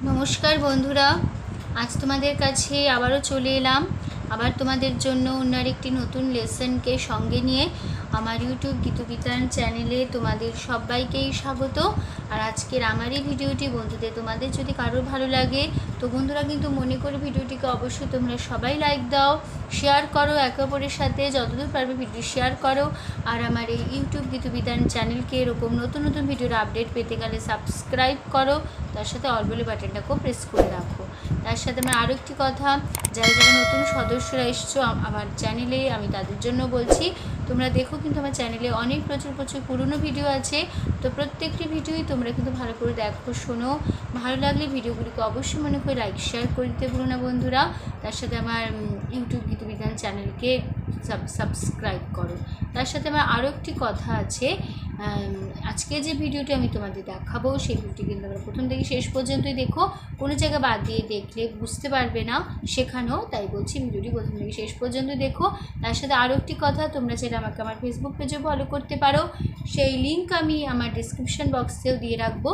নমস্কার বন্ধুরা, আজ তোমাদের কাছে আবারও চলে এলাম। আবার তোমাদের জন্য অন্য একটি নতুন লেসনকে সঙ্গে নিয়ে আমার ইউটিউব গীতবিতান চ্যানেলে তোমাদের সবাইকেই স্বাগত। আর আজকের আমার এই ভিডিওটি বন্ধুদের তোমাদের যদি কারোর ভালো লাগে তো বন্ধুরা কিন্তু মনে করে ভিডিওটিকে অবশ্যই তোমরা সবাই লাইক দাও, শেয়ার করো, একে অপরের সাথে যতদূর পারবে ভিডিও শেয়ার করো। আর আমার এই ইউটিউব গীতবিতান চ্যানেলকে এরকম নতুন নতুন ভিডিওর আপডেট পেতে গেলে সাবস্ক্রাইব করো, তার সাথে অল বেল বাটনটাকেও প্রেস করে রাখো। তার সাথে আমার আরও একটি কথা, যারা যারা নতুন সদস্যরা এসছো আমার চ্যানেলে, আমি তাদের জন্য বলছি তোমরা দেখো কিন্তু আমার চ্যানেলে অনেক প্রচুর পুরনো ভিডিও আছে। তো প্রত্যেকটি ভিডিওই তোমরা কিন্তু ভালো করে দেখো, শোনো। ভালো লাগলে ভিডিওগুলিকে অবশ্যই মনে করে লাইক শেয়ার করে দিতে ভুলো না বন্ধুরা। তার সাথে আমার ইউটিউব গীতবিতান চ্যানেলকে সাবস্ক্রাইব করো। তার সাথে আমার আরও একটি কথা আছে, আজকে যে ভিডিওটি আমি তোমাদের দেখাবো সেই ভিডিওটি কিন্তু আমরা প্রথম থেকে শেষ পর্যন্তই দেখো, কোনো জায়গা বাদ দিয়ে দেখলে বুঝতে পারবে না শেখানো, তাই বলছি ভিডিওটি প্রথম থেকে শেষ পর্যন্ত দেখো। তার সাথে আরও একটি কথা, তোমরা চাইলে আমাকে আমার ফেসবুক পেজে ফলো করতে পারো, সেই লিঙ্ক আমি আমার ডিসক্রিপশান বক্সেও দিয়ে রাখবো।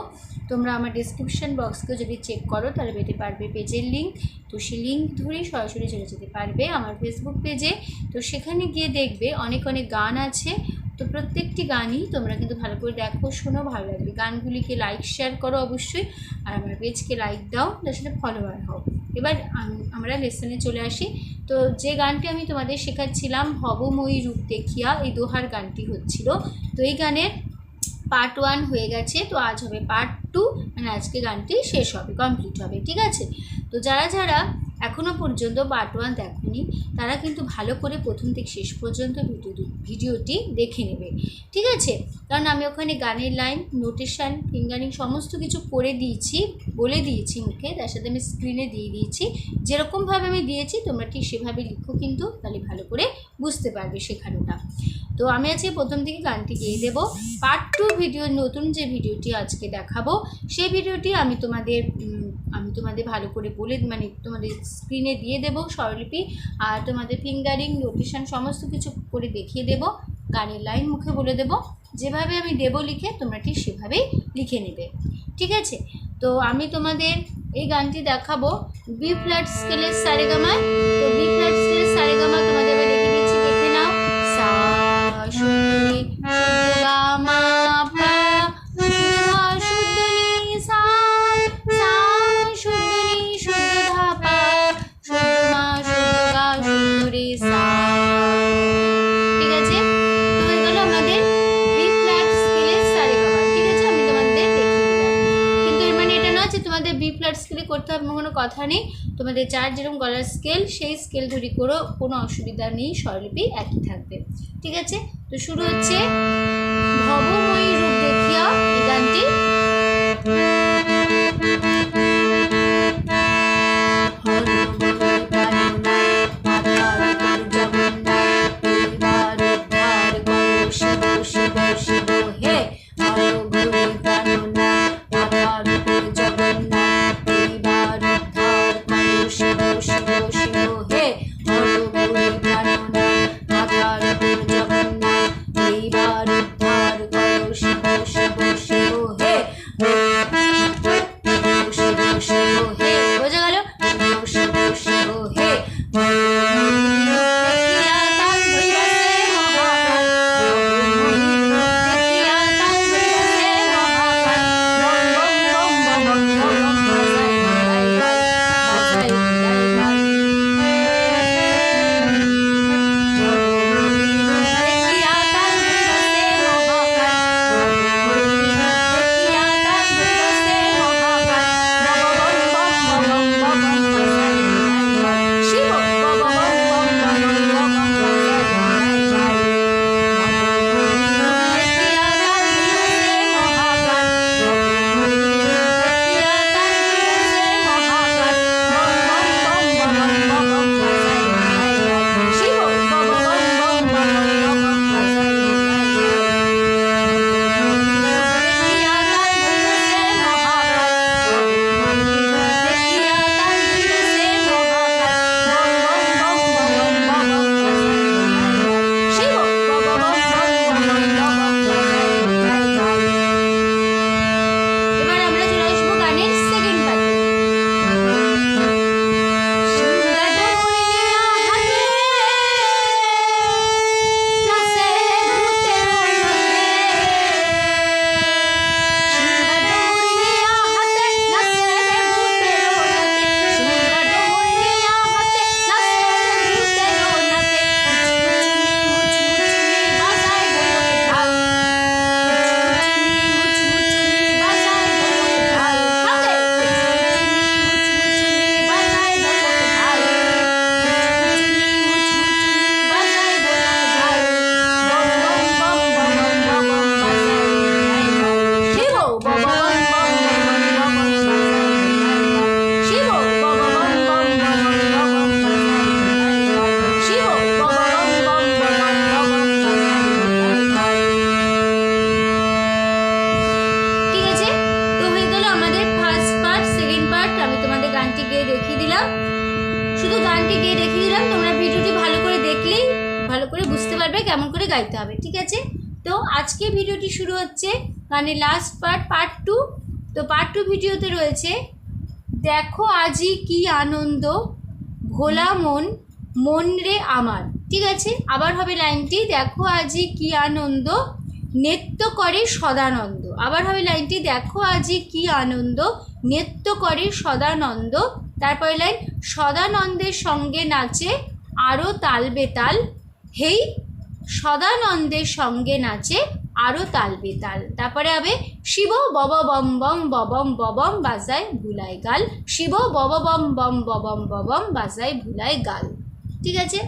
তোমরা আমার ডিসক্রিপশান বক্সকেও যদি চেক করো তাহলে পেতে পারবে পেজের লিঙ্ক। তো সেই লিঙ্ক ধরেই সরাসরি চলে যেতে পারবে আমার ফেসবুক পেজে। তো সেখানে গিয়ে দেখবে অনেক অনেক গান আছে। তো প্রত্যেকটি গানই তোমরা কিন্তু ভালো করে দেখো, শোনো, ভালো লাগবে। গানগুলিকে লাইক শেয়ার করো অবশ্যই, আর আমার পেজকে লাইক দাও, তার সাথে ফলোয়ার হও। এবার আমরা লেসনে চলে আসি। তো যে গানটি আমি তোমাদের শেখাচ্ছিলাম, ভবময়ী রূপ দেখিয়া, এই দোহার গানটি হচ্ছিল। তো এই গানের পার্ট 1 হয়ে গেছে, তো আজ হবে পার্ট 2, মানে আজকে গানটি শেষ হবে, কমপ্লিট হবে, ঠিক আছে? তো যারা যারা এখনও পর্যন্ত পার্ট 1 দেখোনি তারা কিন্তু ভালো করে প্রথম থেকে শেষ পর্যন্ত ভিডিওটি দেখে নেবে, ঠিক আছে? কারণ আমি ওখানে গানের লাইন, নোটেশন, ফিঙ্গারিং সমস্ত কিছু করে দিয়েছি, বলে দিয়েছি মুখে, তার সাথে আমি স্ক্রিনে দিয়ে দিয়েছি। যেরকমভাবে আমি দিয়েছি তোমরা ঠিক সেভাবে লিখো, কিন্তু তাহলে ভালো করে বুঝতে পারবে শেখানোটা। তো আমি আজকে প্রথম থেকে গানটি গেয়ে দেবো। পার্ট 2 ভিডিও, নতুন যে ভিডিওটি আজকে দেখাবো সেই ভিডিওটি আমি তোমাদের ভালো করে বলে, মানে তোমাদের স্ক্রিনে দিয়ে দেবো স্বরলিপি, আর তোমাদের ফিঙ্গারিং, নোটেশন সমস্ত কিছু করে দেখিয়ে দেবো। গানের লাইন মুখে বলে দেবো, যেভাবে আমি দেবো লিখে তোমরা ঠিক সেভাবেই লিখে নেবে, ঠিক আছে? তো আমি তোমাদের এই গানটি দেখাবো বি ফ্ল্যাট স্কেলের সারেগামায়। তো বি ফ্ল্যাট স্কেলের সারেগামা তোমাদের এবার দেখে দিচ্ছি, দেখে নাও। সা শুদ্ধ গা মা পা, শুদ্ধ নি সা, সা শুদ্ধ নি শুদ্ধ ধা পা, শুদ্ধ মা শুদ্ধ গা শুদ্ধ রে সা, ঠিক আছে? তো হয়ে গেল আমাদের বি ফ্ল্যাট স্কেলের সারেগামা, ঠিক আছে? আমি তোমাদের দেখিয়ে দিলাম, কিন্তু এর মানে এটা নয় যে তোমাদের বি ফ্ল্যাট স্কেলে করতে হবে কোনো কথা নেই। তোমাদের যার যেরকম গলার স্কেল সেই স্কেল ধরে করো, কোনো অসুবিধা নেই, স্বরলিপি একই থাকবে, ঠিক আছে? তো শুরু হচ্ছে ভবময়ী রূপ দেখিয়া, এই গানটি। গানটি গিয়ে দেখিয়ে দিলাম, তোমরা ভিডিওটি ভালো করে দেখলেই ভালো করে বুঝতে পারবে কেমন করে গাইতে হবে, ঠিক আছে? তো আজকে ভিডিওটি শুরু হচ্ছে গানের লাস্ট পার্ট 2। তো পার্ট 2 ভিডিওতে রয়েছে দেখো আজি কি আনন্দ ভোলা মন মন রে আমার, ঠিক আছে? আবার হবে লাইনটি, দেখো আজি কি আনন্দ নৃত্য করে সদানন্দ। আবার হবে লাইনটি, দেখো আজি কি আনন্দ নৃত্য করে সদানন্দ। তারপরে লাইন, সদানন্দের সঙ্গে নাচে আরও তাল বেতাল, হেই সদানন্দের সঙ্গে নাচে আরও তাল বেতাল। তারপরে হবে শিব বব বম বম ববম ববম বাজায় ভুলাই গাল, শিব বব বম বম ববম ববম বাজায় ভুলাই গাল, ঠিক আছে?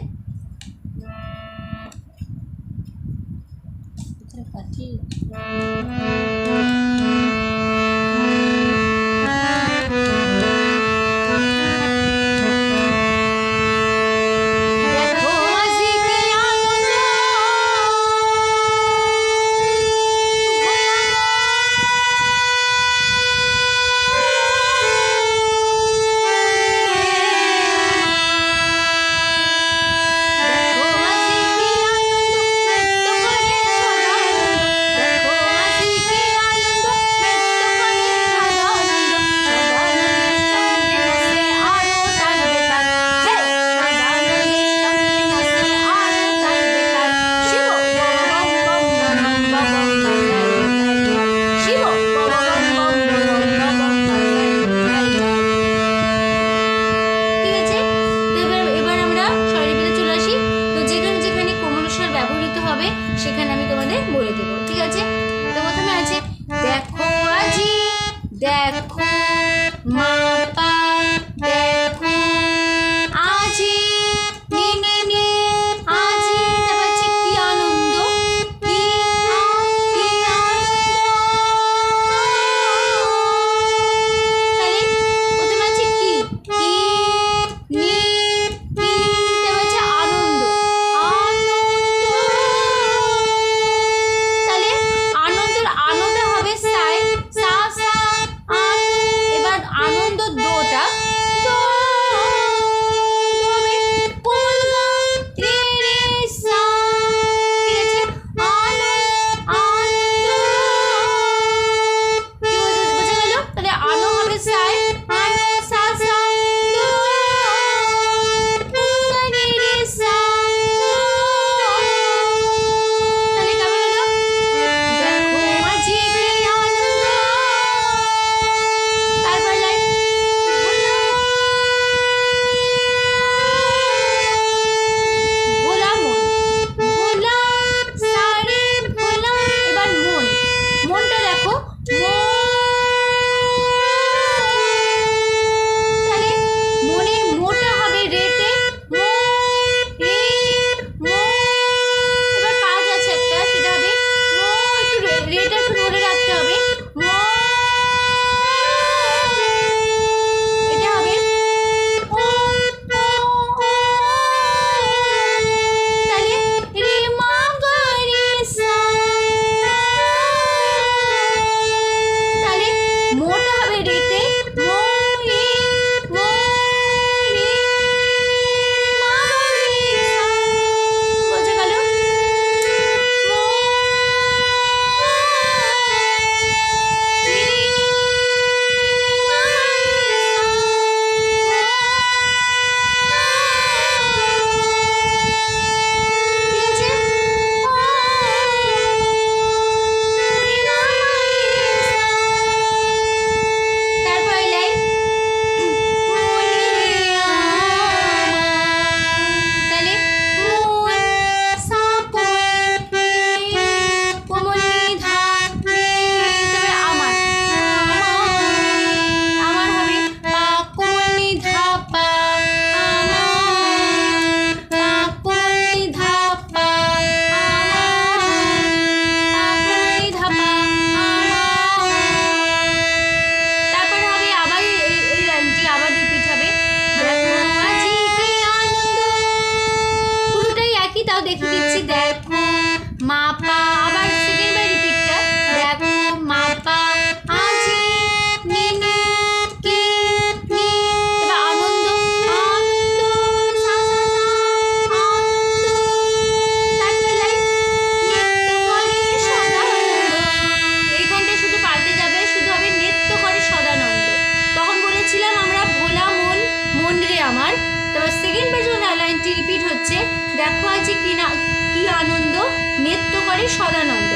সদানন্দ,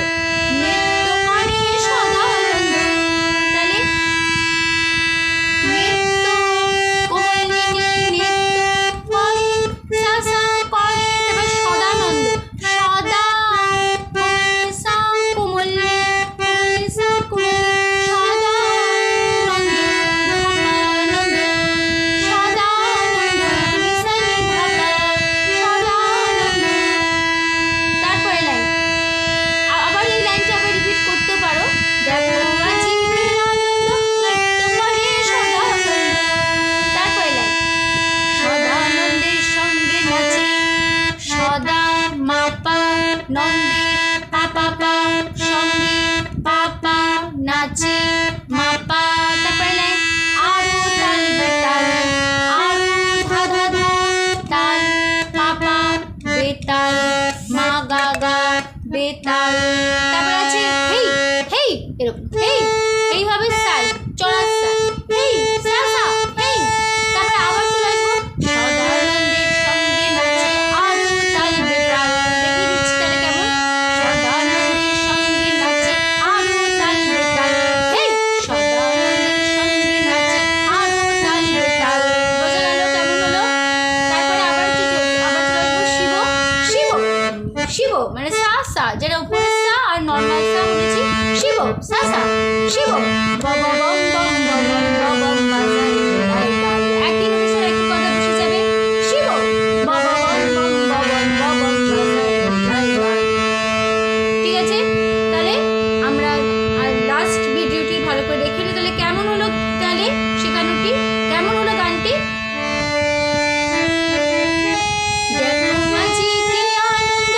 নৃত্য করে সদানন্দ। তাহলে নৃত্য কোমলিনী, নৃত্য করে সা সা করে, তারপর সদানন্দ, সদা কোমল সা কোমলি, কোমলি সা কোমলি, সদানন্দ ধপানন্দ, সদানন্দ নিসানি ধাপা, সদানন্দ। তারপরে লাইন, আবার এই লাইনটা আবার রিপিট করতে পারো। দেখো আজি কি আনন্দ, নৃত্য করে সদানন্দ। তারপরে লাইন, সদানন্দের সঙ্গে নাচে, সদা মাপা নন্দের পাপা পা, সঙ্গে পাপা নাচে মাপা। তারপরে লাইন, আরো তাল বেতাল, আরো ধা ধা ধা তাল, পাপা বেতাল, মা গা গা বেতাল। তারপরে আছে হেই হেই, এরকম হেই, এইভাবে সাল চড়ার সাল, হেই সা সা হেই। তারপরে আবার চলে আসবো, সদানন্দের সঙ্গে নাচে আরো তাল বেতাল। দেখিয়ে দিচ্ছি তাহলে কেমন, সদানন্দের সঙ্গে নাচে আরো তাল বেতাল, হেই সদানন্দের সঙ্গে নাচে আরো তাল বেতাল। বোঝা গেল কেমন হলো? তারপরে আবার চলে আসবো শিব, শিব শিব মানে সা সা, যেটা উপরের সা আর নর্মাল সা বলেছি, শিব সা সা, Shiva bomb bomb bomb bomb bomb bomb বাজাই তাই তাই। একই নোটেশন একই কথা বসে যাবে, Shiva bomb bomb bomb bomb bomb bomb বাজাই তাই তাই। ঠিক আছে, তাহলে আমরা আর লাস্ট ভিডিওটি ভালো করে দেখে নিই তাহলে কেমন হলো, তাহলে শেখানোটি কেমন হলো গানটি। দেখো আজি কি আনন্দ,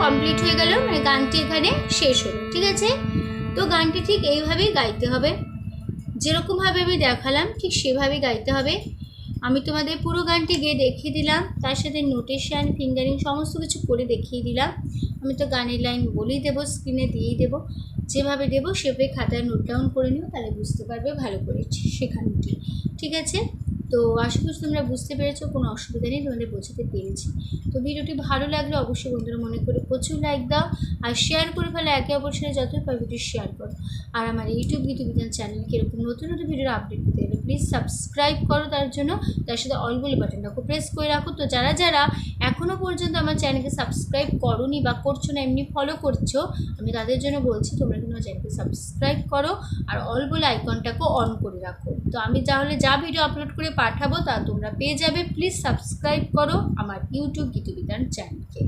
কমপ্লিট হয়ে গেল, মানে গানটি এখানে শেষ হলো। ঠিক আছে, তো গানটি ঠিক এইভাবেই গাইতে হবে, যেরকমভাবে আমি দেখালাম ঠিক সেভাবেই গাইতে হবে। আমি তোমাদের পুরো গানটি গিয়ে দেখিয়ে দিলাম, তার সাথে নোটেশন ফিঙ্গারিং সমস্ত কিছু করে দেখিয়ে দিলাম। আমি তো গানের লাইন বলেই দেবো, স্ক্রিনে দিয়েই দেবো, যেভাবে দেবো সেভাবে খাতায় নোট ডাউন করে নিও, তাহলে বুঝতে পারবে ভালো করে শেখানোটি। ঠিক আছে, তো আশা করছি তোমরা বুঝতে পেরেছো, কোনো অসুবিধা নেই, তোমাদের বোঝাতে পেরেছি। তো ভিডিওটি ভালো লাগলে অবশ্যই বন্ধুরা মনে করে প্রচুর লাইক দাও আর শেয়ার করে ফেলো, একে অপরের সাথে যতই পারো ভিডিও শেয়ার করো। আর আমার ইউটিউব গীতবিতান চ্যানেলকে এরকম নতুন নতুন ভিডিওর আপডেট পেতে গেলে প্লিজ সাবস্ক্রাইব করো, তার জন্য তার সাথে অল বলে বাটনটাকে প্রেস করে রাখো। তো যারা যারা এখনও পর্যন্ত আমার চ্যানেলকে সাবস্ক্রাইব করোনি বা করছো না, এমনি ফলো করছো, আমি তাদের জন্য বলছি তোমরা কিন্তু আমার চ্যানেলকে সাবস্ক্রাইব করো আর অল বলে আইকনটাকেও অন করে রাখো। তো আমি তাহলে যা ভিডিও আপলোড করে পাঠাবো তা তোমরা পেয়ে যাবে। প্লিজ সাবস্ক্রাইব করো আমার ইউটিউব গীতুবিতান চ্যানেলকে।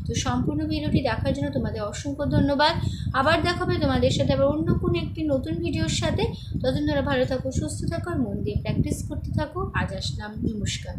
তো সম্পূর্ণ ভিডিওটি দেখার জন্য তোমাদের অসংখ্য ধন্যবাদ। আবার দেখা হবে তোমাদের সাথে আবার অন্য কোনো একটি নতুন ভিডিওর সাথে। ততদিন ধরে ভালো থাকো, সুস্থ থাকো আর মন দিয়ে প্র্যাকটিস করতে থাকো। আজ আসলাম, নমস্কার।